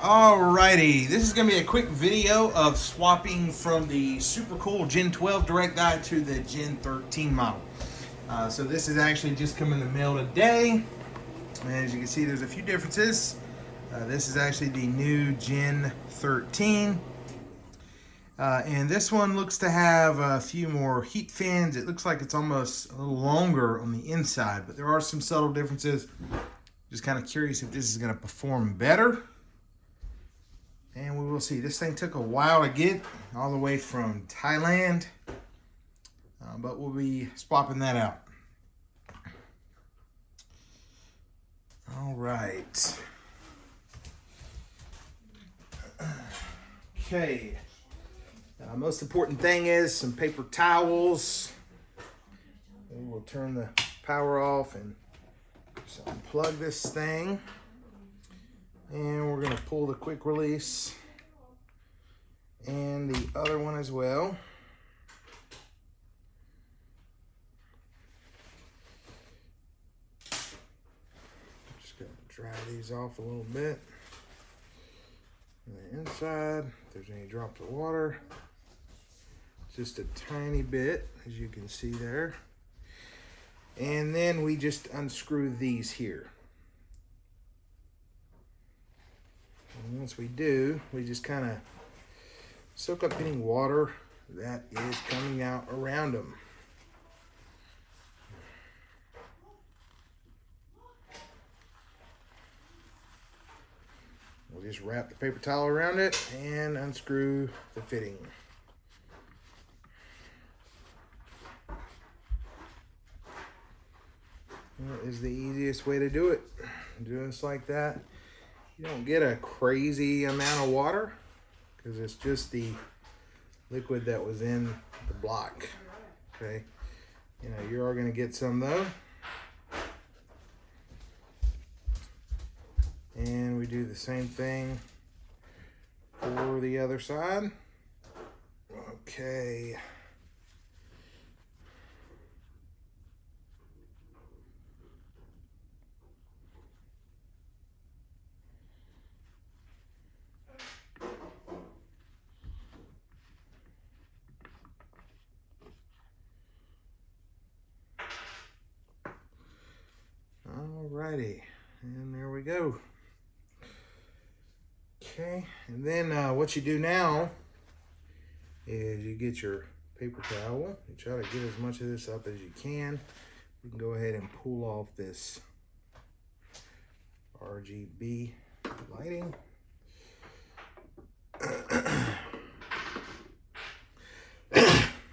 Alrighty, this is going to be a quick video of swapping from the SUPERCOOL Gen 12 Direct Die to the Gen 13 model. So this is actually just come in the mail today. And as you can see, there's a few differences. This is actually the new Gen 13. And this one looks to have a few more heat fans. It looks like it's almost a little longer on the inside, but there are some subtle differences. Just kind of curious if this is going to perform better. And we will see. This thing took a while to get all the way from Thailand, but we'll be swapping that out. All right. Okay. Most important thing is some paper towels. We will turn the power off and just unplug this thing. And we're going to pull the quick release and the other one as well. Just going to dry these off a little bit. On the inside, if there's any drops of water, just a tiny bit, as you can see there. And then we just unscrew these here. And once we do, we just kind of soak up any water that is coming out around them. We'll just wrap the paper towel around it and unscrew the fitting. That is the easiest way to do it. Just like that. You don't get a crazy amount of water because it's just the liquid that was in the block. Okay, you know, you are going to get some though. And we do the same thing for the other side. Okay. Alrighty, and there we go. Okay, and then what you do now is you get your paper towel. You try to get as much of this up as you can. You can go ahead and pull off this RGB lighting.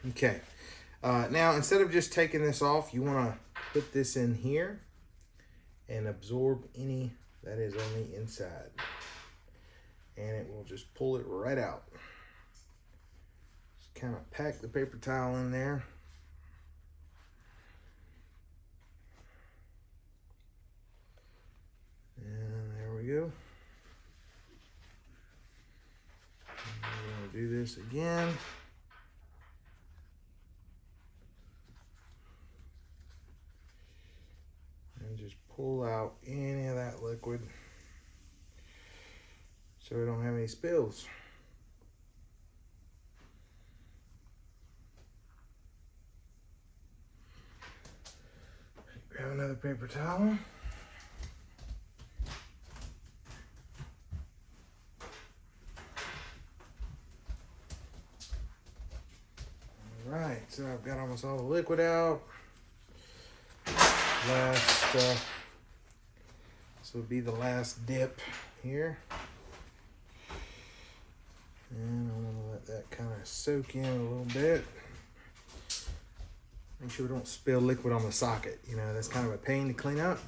Okay, now instead of just taking this off, you want to put this in here and absorb any that is on the inside. And it will just pull it right out. Just kind of pack the paper towel in there. And there we go. And we're going to do this again. And just pull out any of that liquid so we don't have any spills. Grab another paper towel. All right, so I've got almost all the liquid out. This will be the last dip here. And I'm gonna let that kind of soak in a little bit. Make sure we don't spill liquid on the socket. You know, that's kind of a pain to clean up.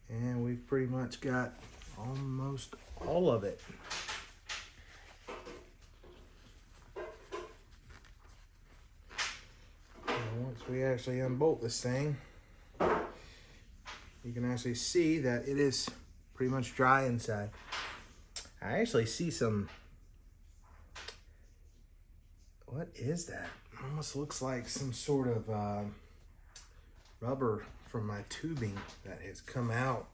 And we've pretty much got almost all of it. And once we actually unbolt this thing, you can actually see that it is pretty much dry inside. I actually see some, what is that? It almost looks like some sort of rubber from my tubing that has come out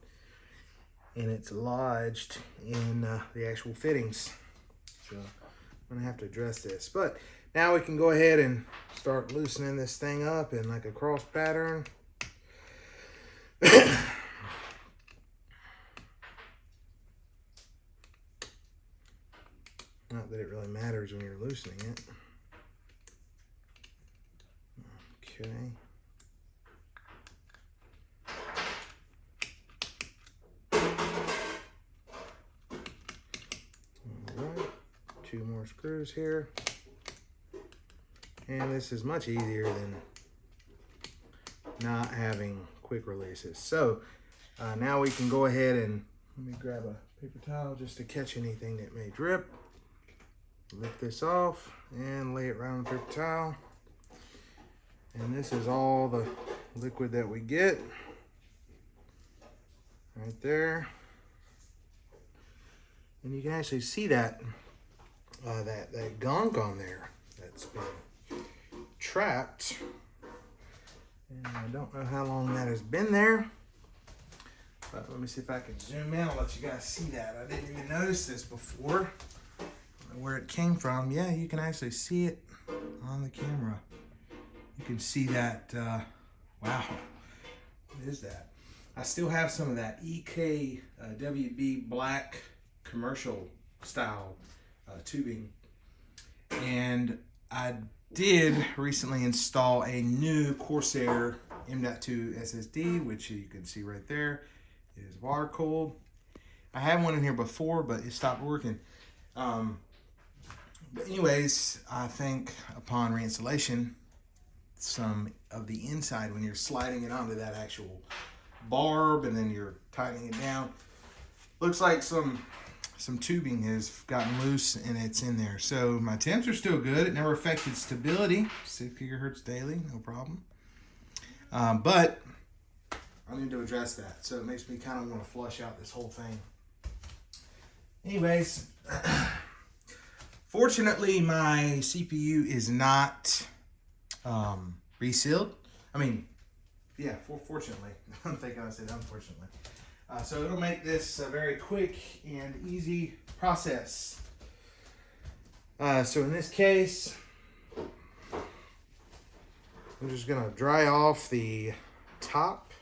and it's lodged in the actual fittings. So I'm gonna have to address this. But now we can go ahead and start loosening this thing up in like a cross pattern. Not that it really matters when you're loosening it. Okay. Alright, 2 more screws here. And this is much easier than not having quick releases. So now we can go ahead and, let me grab a paper towel just to catch anything that may drip. Lift this off and lay it right on the paper towel. And this is all the liquid that we get right there. And you can actually see that that gunk on there that's been trapped. And I don't know how long that has been there. But let me see if I can zoom in. I'll let you guys see that. I didn't even notice this before. Where it came from. Yeah, you can actually see it on the camera. You can see that. Wow, what is that? I still have some of that EKWB black commercial style tubing, and I did recently install a new Corsair M.2 SSD, which you can see right there. It is water cooled. I had one in here before, but it stopped working. But anyways, I think upon reinstallation, some of the inside, when you're sliding it onto that actual barb and then you're tightening it down, looks like some tubing has gotten loose and it's in there. So my temps are still good. It never affected stability. 6 gigahertz daily, no problem. But I need to address that. So it makes me kind of want to flush out this whole thing. Anyways, fortunately, my CPU is not resealed. I mean, yeah, fortunately. I'm thinking I said unfortunately. So it'll make this a very quick and easy process. So in this case, I'm just going to dry off the top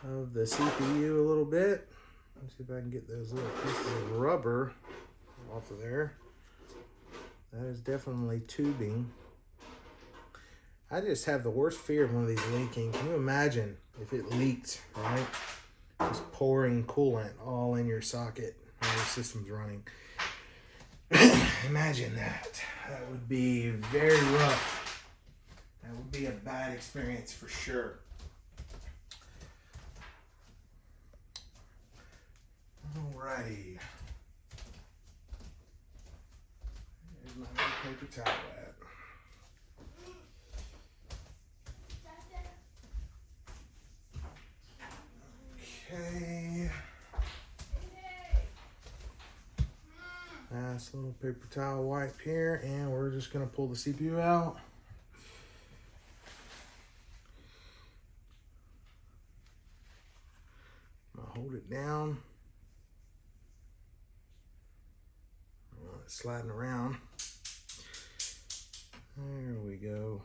of the CPU a little bit. Let's see if I can get those little pieces of rubber off of there. That is definitely tubing. I just have the worst fear of one of these leaking. Can you imagine if it leaked, right? Just pouring coolant all in your socket while your system's running. Imagine that. That would be very rough. That would be a bad experience for sure. Alrighty. Here's my little paper towel at. Okay. Nice little paper towel wipe here, and we're just gonna pull the CPU out. I'm gonna hold it down. It's sliding around. There we go.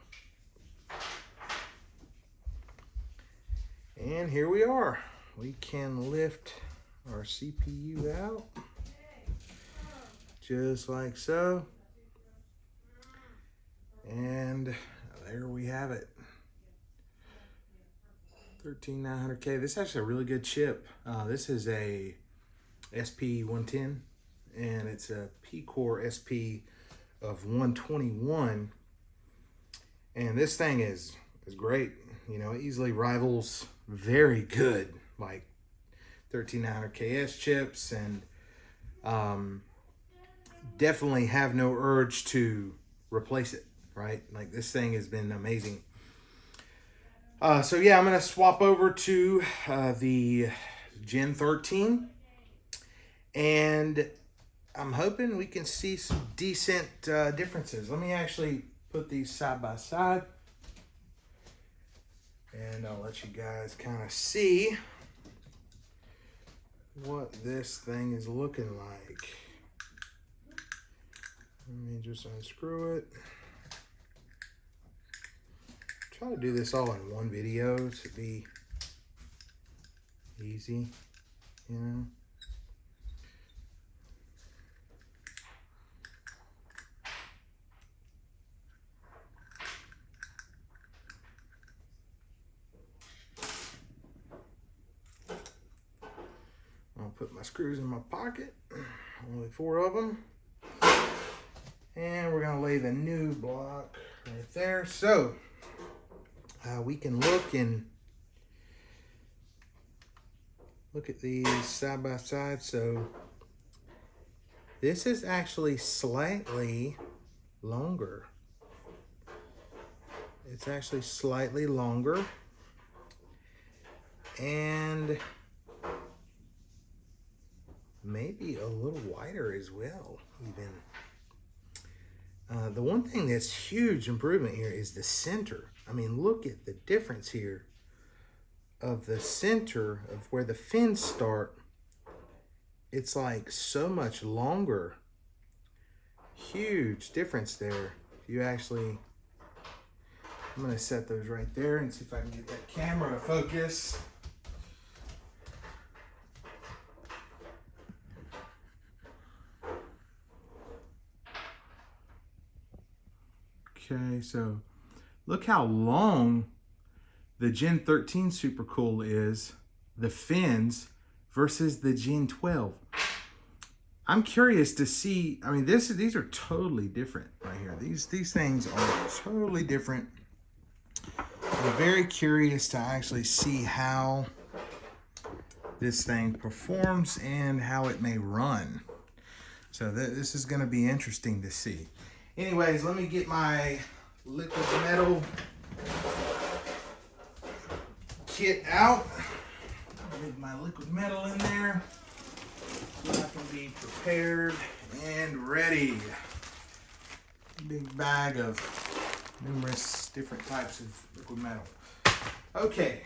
And here we are. We can lift our CPU out. Just like so. And there we have it. 13900K. This is actually a really good chip. This is a SP110, and it's a P-Core SP of 121. And this thing is great. You know, it easily rivals very good like 13900KS chips, and definitely have no urge to replace it, right? Like, this thing has been amazing. So yeah, I'm gonna swap over to the Gen 13, and I'm hoping we can see some decent differences. Let me actually put these side by side, and I'll let you guys kind of see what this thing is looking like. Let me just unscrew it. Try to do this all in one video to be easy, you know. I'll put my screws in my pocket, only 4 of them. And we're gonna lay the new block right there. So we can look at these side by side. So this is actually slightly longer. It's actually slightly longer. And maybe a little wider as well, even. The one thing that's huge improvement here is the center. I mean, look at the difference here of the center of where the fins start. It's like so much longer. Huge difference there. If you actually, I'm gonna set those right there and see if I can get that camera to focus. Okay, so look how long the Gen 13 Supercool is, the fins, versus the Gen 12. I'm curious to see, I mean, these are totally different right here. These things are totally different. I'm very curious to actually see how this thing performs and how it may run. So this is gonna be interesting to see. Anyways, let me get my liquid metal kit out. Get my liquid metal in there. I can be prepared and ready. Big bag of numerous different types of liquid metal. Okay.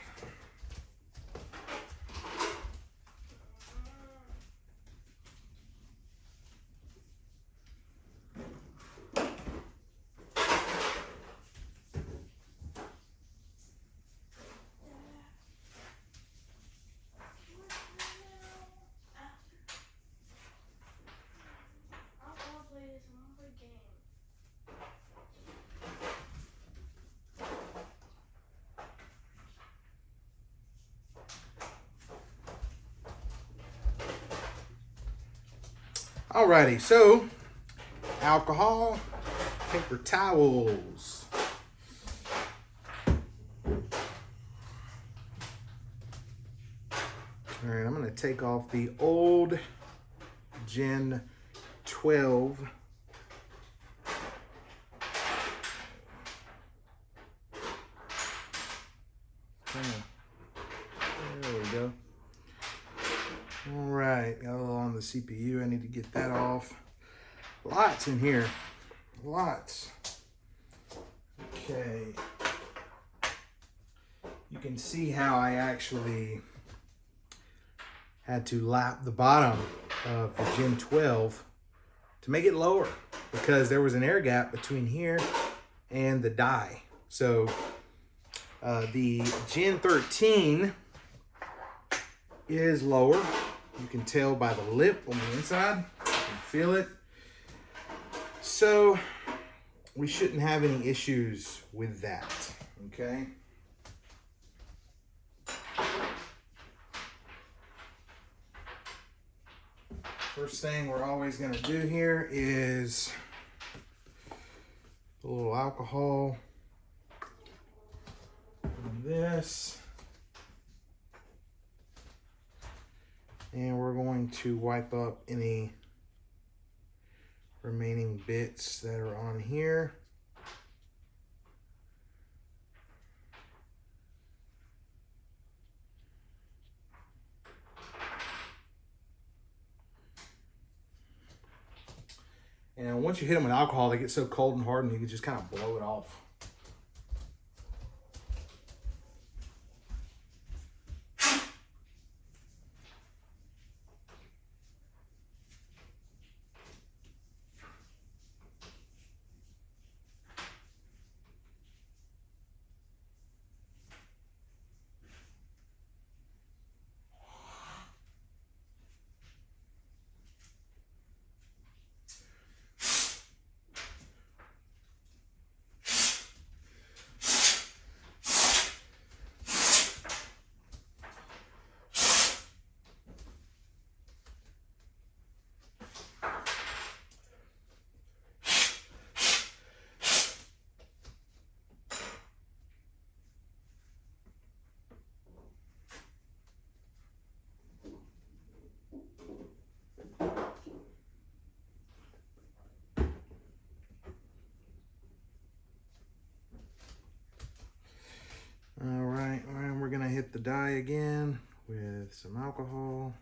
Alrighty, so alcohol, paper towels. Alright, I'm going to take off the old Gen 12. There we go. All right, got a little on the CPU. I need to get that off. Lots in here, lots. Okay. You can see how I actually had to lap the bottom of the Gen 12 to make it lower because there was an air gap between here and the die. So the Gen 13 is lower. You can tell by the lip on the inside. You can feel it. So we shouldn't have any issues with that, okay? First thing we're always gonna do here is a little alcohol on this. And we're going to wipe up any remaining bits that are on here. And once you hit them with alcohol, they get so cold and hardened, you can just kind of blow it off. die again with some alcohol.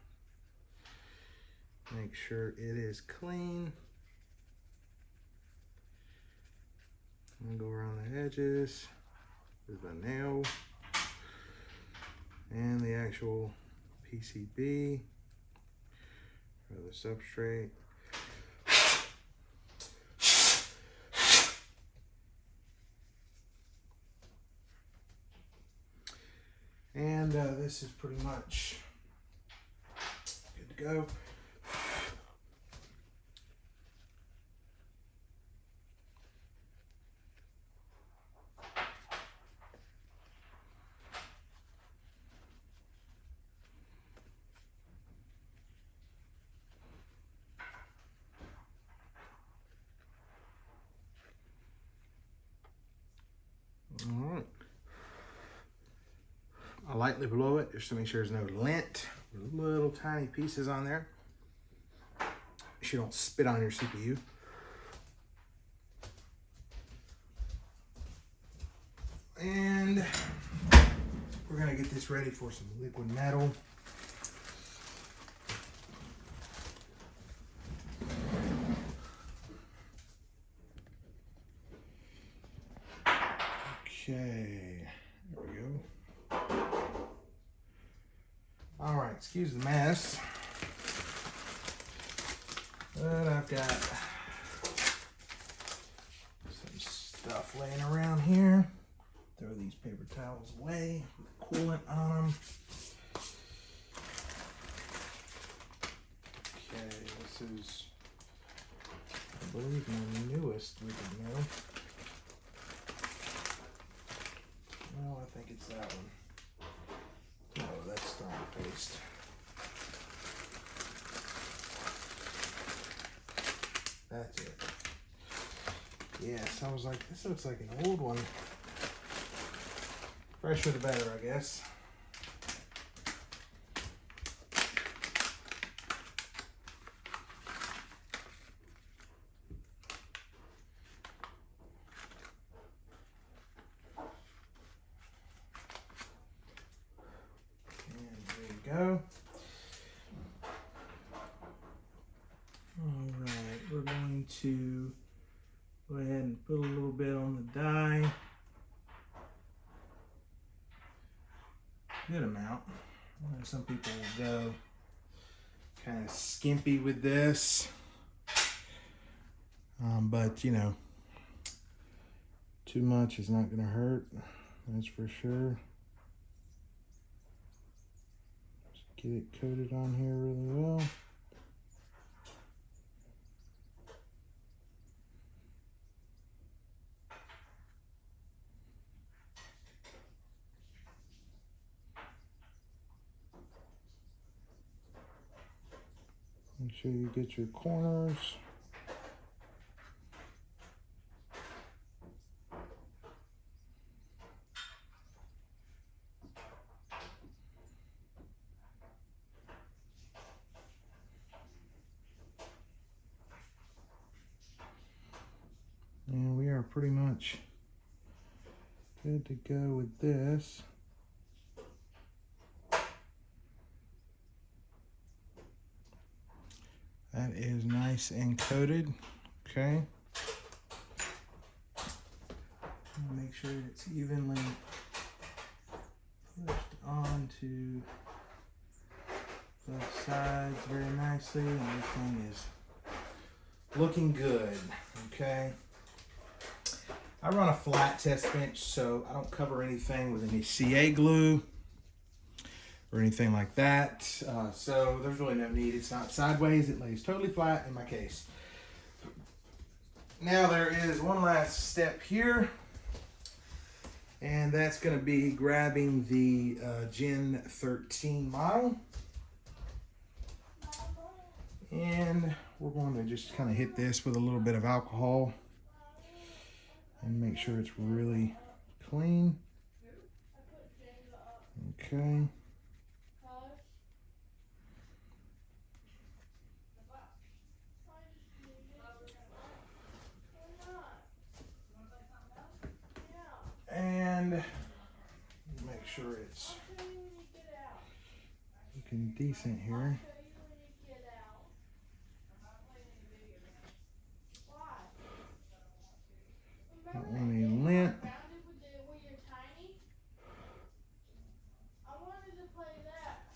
Make sure it is clean. I'm gonna go around the edges with a nail and the actual PCB for the substrate. And this is pretty much good to go. All right. I lightly blow it just to make sure there's no lint or little tiny pieces on there. So you don't spit on your CPU. And we're gonna get this ready for some liquid metal. Okay, there we go. All right, excuse the mess, but I've got some stuff laying around here. Throw these paper towels away with coolant on them. Okay, this is, I believe, my newest liquid metal. No, I think it's that one. No, that's thermal paste. That's it. Yes, I was like, this looks like an old one. Fresher the better, I guess. Go. All right, we're going to go ahead and put a little bit on the die. Good amount. I know some people will go kind of skimpy with this, but you know, too much is not going to hurt. That's for sure. Get it coated on here really well. Make sure you get your corners. And we are pretty much good to go with this. That is nice and coated. Okay. Make sure it's evenly pushed onto both sides very nicely, and everything is looking good. Okay. I run a flat test bench, so I don't cover anything with any CA glue or anything like that. So there's really no need. It's not sideways. It lays totally flat in my case. Now there is one last step here, and that's going to be grabbing the Gen 13 model. And we're going to just kind of hit this with a little bit of alcohol and make sure it's really clean. Okay. And make sure it's decent here. Don't want any lint.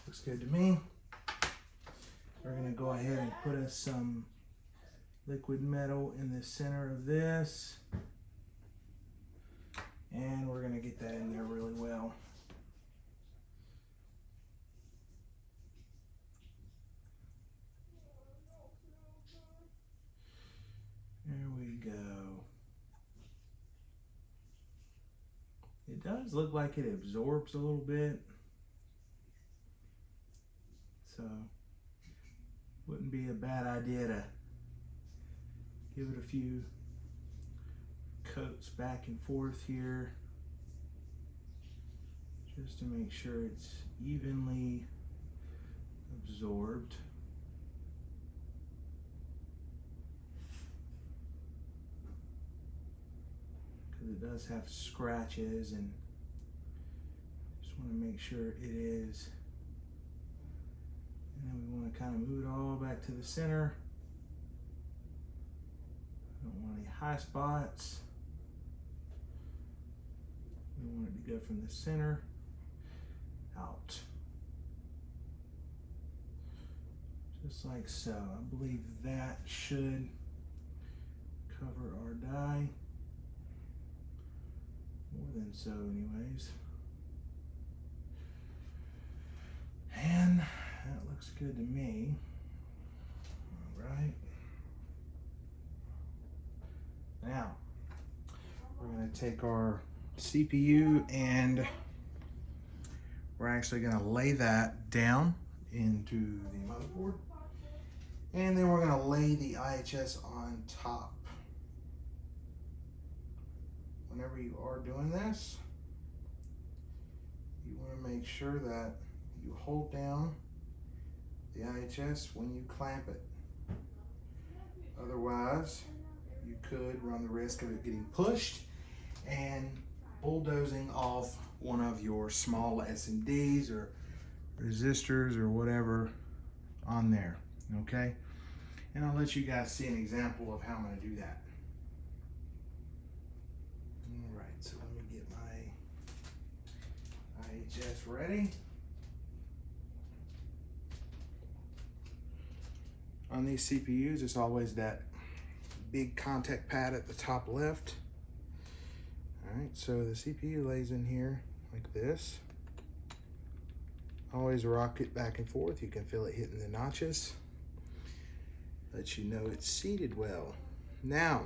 Looks good to me. We're gonna go ahead and put us some liquid metal in the center of this. And we're gonna get that in there really well. There we go. It does look like it absorbs a little bit. So, wouldn't be a bad idea to give it a few coats back and forth here, just to make sure it's evenly absorbed. Because it does have scratches, and just want to make sure it is. And then we want to kind of move it all back to the center. Don't want any high spots. We want it to go from the center out. Just like so. I believe that should cover our die. More than so anyways. And that looks good to me. All right. Now, we're going to take our CPU and we're actually going to lay that down into the motherboard. And then we're going to lay the IHS on top. Whenever you are doing this, you want to make sure that you hold down the IHS when you clamp it. Otherwise, you could run the risk of it getting pushed and bulldozing off one of your small SMDs or resistors or whatever on there, okay? And I'll let you guys see an example of how I'm going to do that. All right, so let me get my IHS ready. On these CPUs, it's always that big contact pad at the top left. All right, so the CPU lays in here like this. Always rock it back and forth. You can feel it hitting the notches. Let you know it's seated well. Now,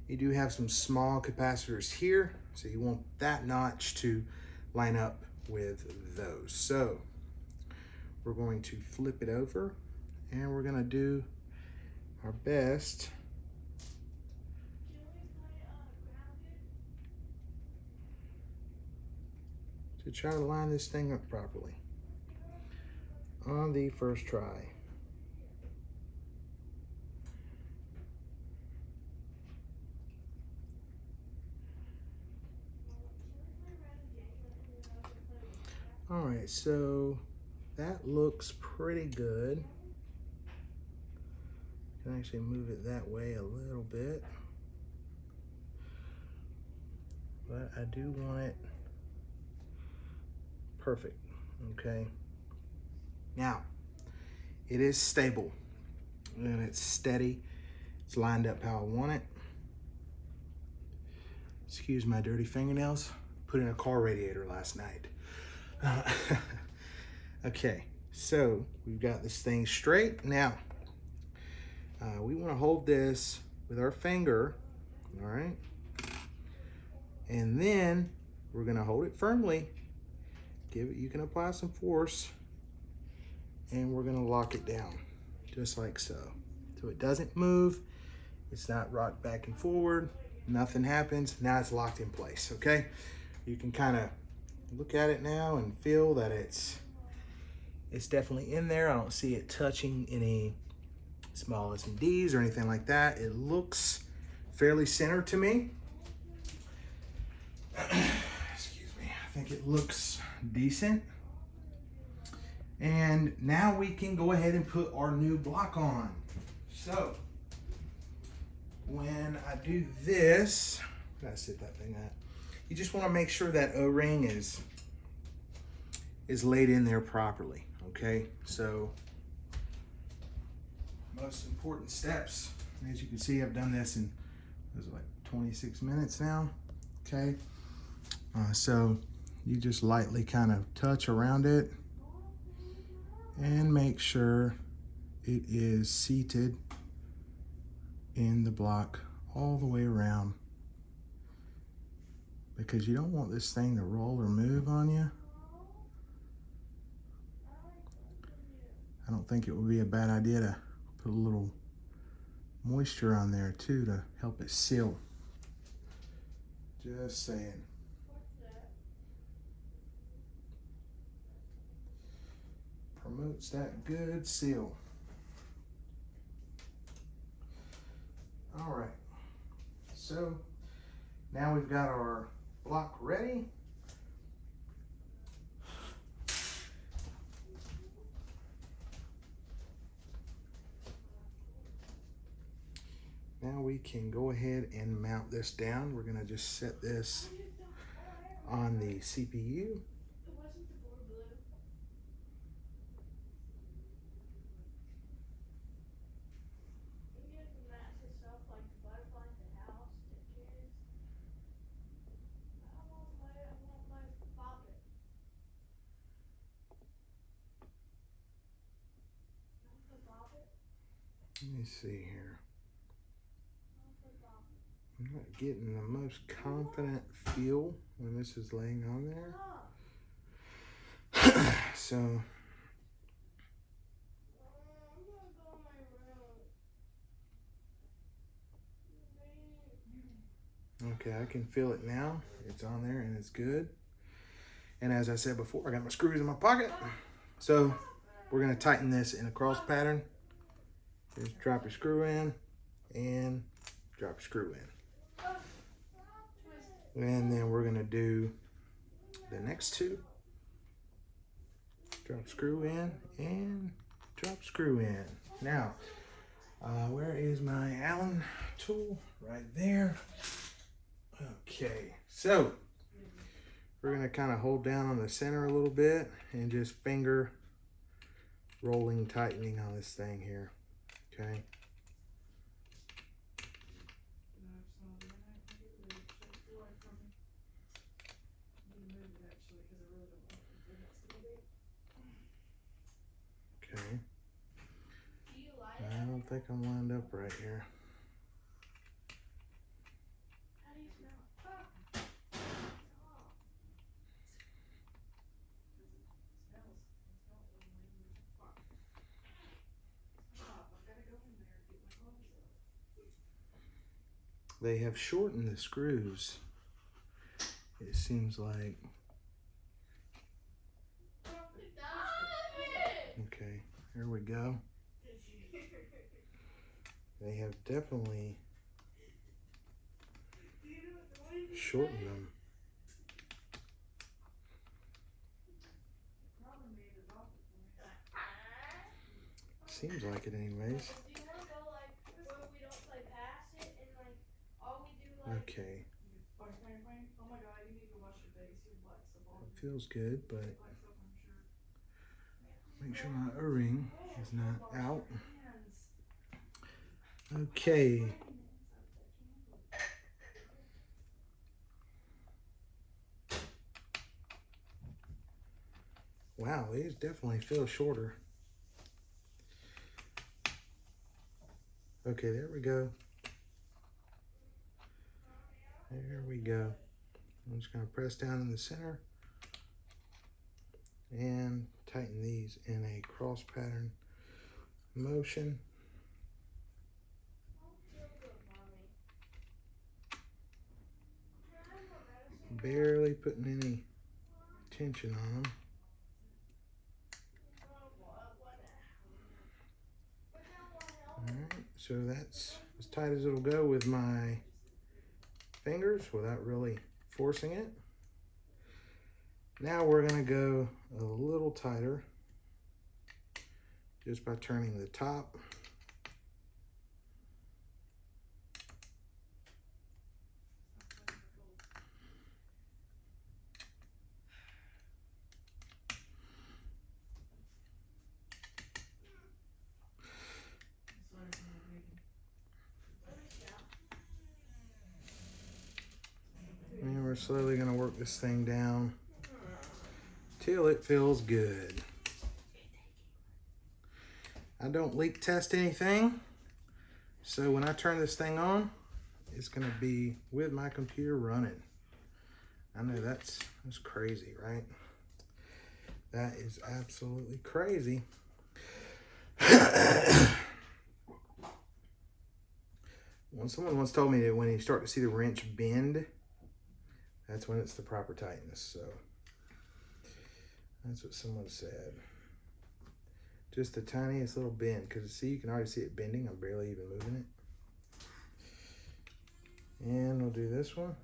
you do have some small capacitors here, so you want that notch to line up with those. So we're going to flip it over and we're gonna do our best to try to line this thing up properly on the first try. All right, so that looks pretty good. I can actually move it that way a little bit, but I do want it perfect, okay? Now, it is stable and it's steady. It's lined up how I want it. Excuse my dirty fingernails. Put in a car radiator last night. Okay, so we've got this thing straight. Now, we want to hold this with our finger, all right? And then we're going to hold it firmly. You can apply some force, and we're going to lock it down just like so. So it doesn't move. It's not rocked back and forward. Nothing happens. Now it's locked in place, okay? You can kind of look at it now and feel that it's definitely in there. I don't see it touching any small SMDs or anything like that. It looks fairly centered to me. Excuse me. I think it looks decent. And now we can go ahead and put our new block on. So when I do this, gotta sit that thing up. You just want to make sure that O-ring is laid in there properly. Okay, so most important steps. As you can see, I've done this in like 26 minutes now. Okay, so you just lightly kind of touch around it and make sure it is seated in the block all the way around, because you don't want this thing to roll or move on you. I don't think it would be a bad idea to put a little moisture on there too to help it seal. Just saying. Promotes that good seal. All right, so now we've got our block ready. Now we can go ahead and mount this down. We're gonna just set this on the CPU. Let me see here. I'm not getting the most confident feel when this is laying on there. So okay, I can feel it now. It's on there and it's good. And as I said before, I got my screws in my pocket. So we're gonna tighten this in a cross pattern. Just drop your screw in and drop your screw in. And then we're gonna do the next two. Drop screw in and drop screw in. Now, where is my Allen tool? Right there. Okay, so we're gonna kind of hold down on the center a little bit and just finger rolling, tightening on this thing here. Okay. Okay. I don't think I'm lined up right here. They have shortened the screws, it seems like. Okay, here we go. They have definitely shortened them. Seems like it anyways. Okay. It feels good, but make sure my O-ring is not out. Okay. Wow, these definitely feel shorter. Okay, there we go. There we go. I'm just going to press down in the center and tighten these in a cross pattern motion. Barely putting any tension on them. Alright, so that's as tight as it'll go with my fingers without really forcing it. Now we're going to go a little tighter just by turning the top. And we're slowly going to work this thing down till it feels good. I don't leak test anything, so when I turn this thing on, it's going to be with my computer running. I know that's crazy, right? That is absolutely crazy. Someone once told me that when you start to see the wrench bend, that's when it's the proper tightness. So that's what someone said. Just the tiniest little bend, because see, you can already see it bending. I'm barely even moving it. And we'll do this one.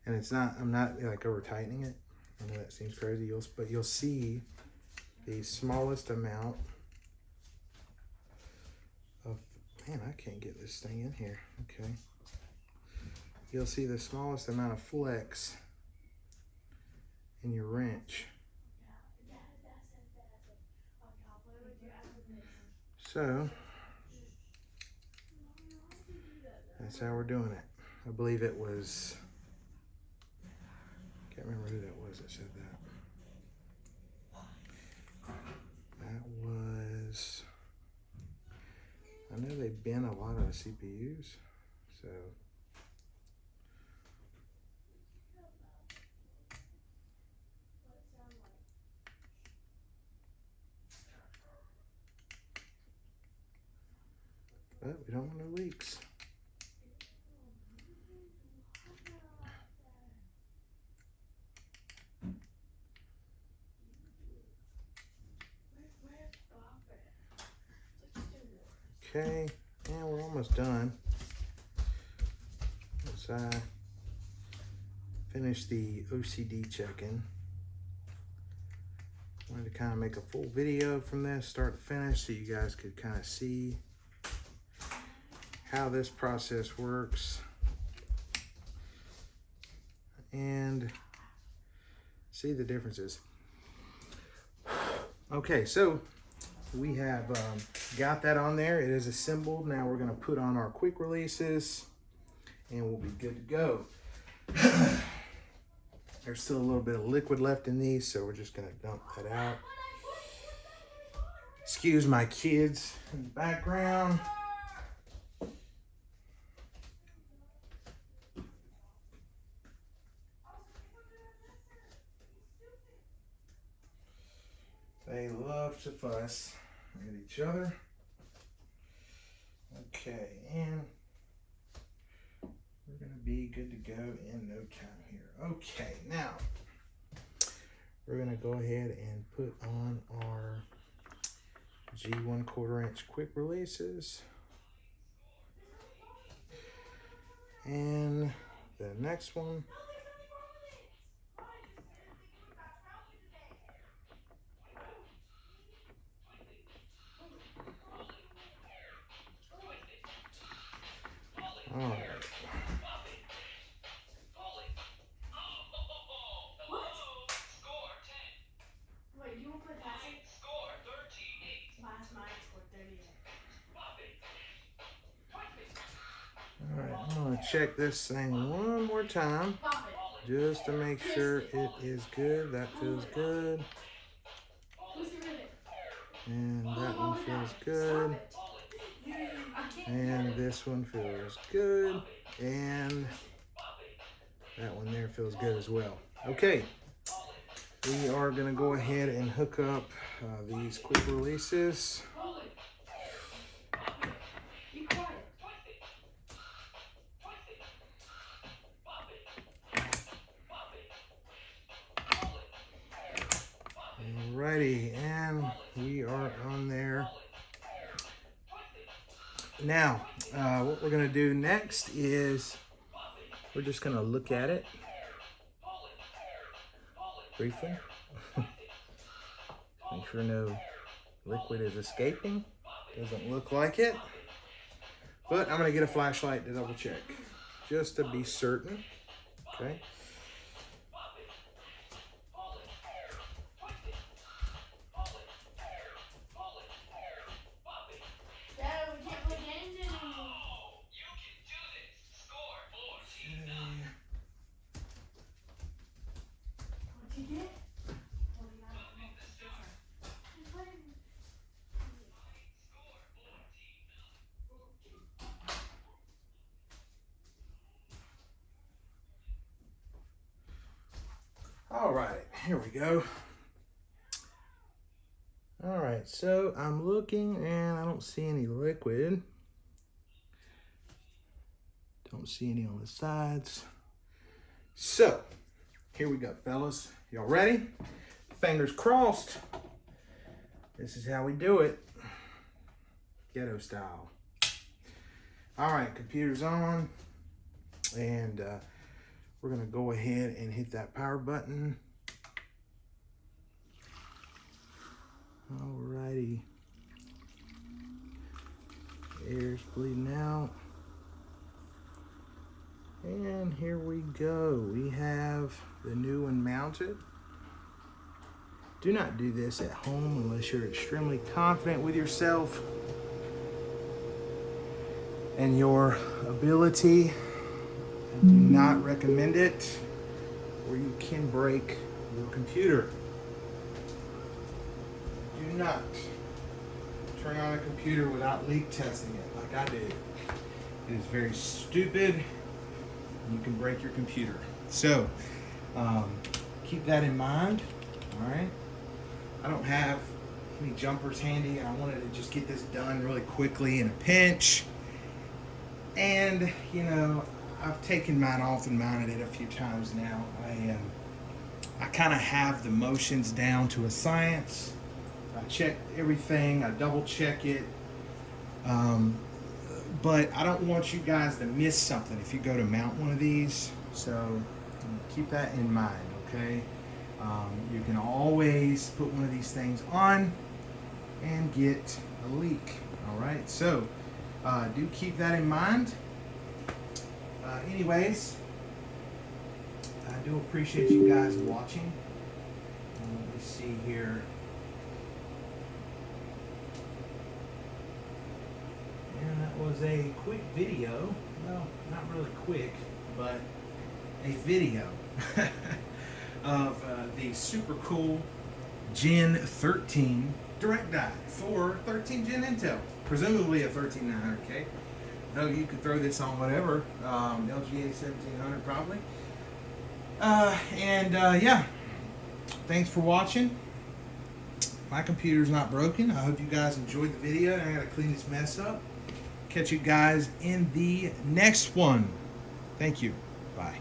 And it's not, I'm not like over tightening it. I know that seems crazy, but you'll see the smallest amount of, man, I can't get this thing in here. Okay. You'll see the smallest amount of flex in your wrench. So that's how we're doing it. I believe it was, can't remember who that was that said that. That was, I know they bend a lot of the CPUs, so. But we don't want no leaks. Okay, and we're almost done. Let's finish the OCD check-in. Wanted to kind of make a full video from this, start to finish, so you guys could kind of see how this process works and see the differences. Okay, so we have got that on there. It is assembled. Now we're going to put on our quick releases and we'll be good to go. There's still a little bit of liquid left in these, so we're just going to dump that out. Excuse my kids in the background. They love to fuss at each other. Okay, and we're gonna be good to go in no time here. Okay, now we're gonna go ahead and put on our G1/4 inch quick releases. And the next one, all right. Wait, you want to put that in? Score 38. Last night scored 38. All right, I'm gonna check this thing one more time just to make sure it is good. That feels good. And that one feels good. And this one feels good. And that one there feels good as well. Okay, we are gonna go ahead and hook up these quick releases. Alrighty, and we are on there. Now, what we're gonna do next is we're just gonna look at it briefly. Make sure no liquid is escaping. Doesn't look like it. But I'm going to get a flashlight to double check, just to be certain. Okay. Dad, we can't play games anymore. What'd you get? All right, here we go. All right, so I'm looking and I don't see any liquid. Don't see any on the sides. So, here we go, fellas. Y'all ready? Fingers crossed. This is how we do it. Ghetto style. All right, computer's on. And we're gonna go ahead and hit that power button. Alrighty. Air's bleeding out. And here we go. We have the new one mounted. Do not do this at home unless you're extremely confident with yourself and your ability. I do not recommend it, or you can break your computer. Do not turn on a computer without leak testing it like I did. It is very stupid. You can break your computer. So keep that in mind. All right. I don't have any jumpers handy, and I wanted to just get this done really quickly in a pinch. And you know, I've taken mine off and mounted it a few times now. I kind of have the motions down to a science. I check everything. I double check it. But I don't want you guys to miss something if you go to mount one of these. So keep that in mind, okay? You can always put one of these things on and get a leak, all right? So do keep that in mind. Anyways, I do appreciate you guys watching. Let me see here. And that was a quick video. Well, not really quick, but a video of the SUPERCOOL Gen13 Direct Die for 13 Gen Intel. Presumably a 13900K. Though you could throw this on whatever, LGA 1700 probably. Yeah, thanks for watching. My computer's not broken. I hope you guys enjoyed the video. I gotta clean this mess up. Catch you guys in the next one. Thank you. Bye.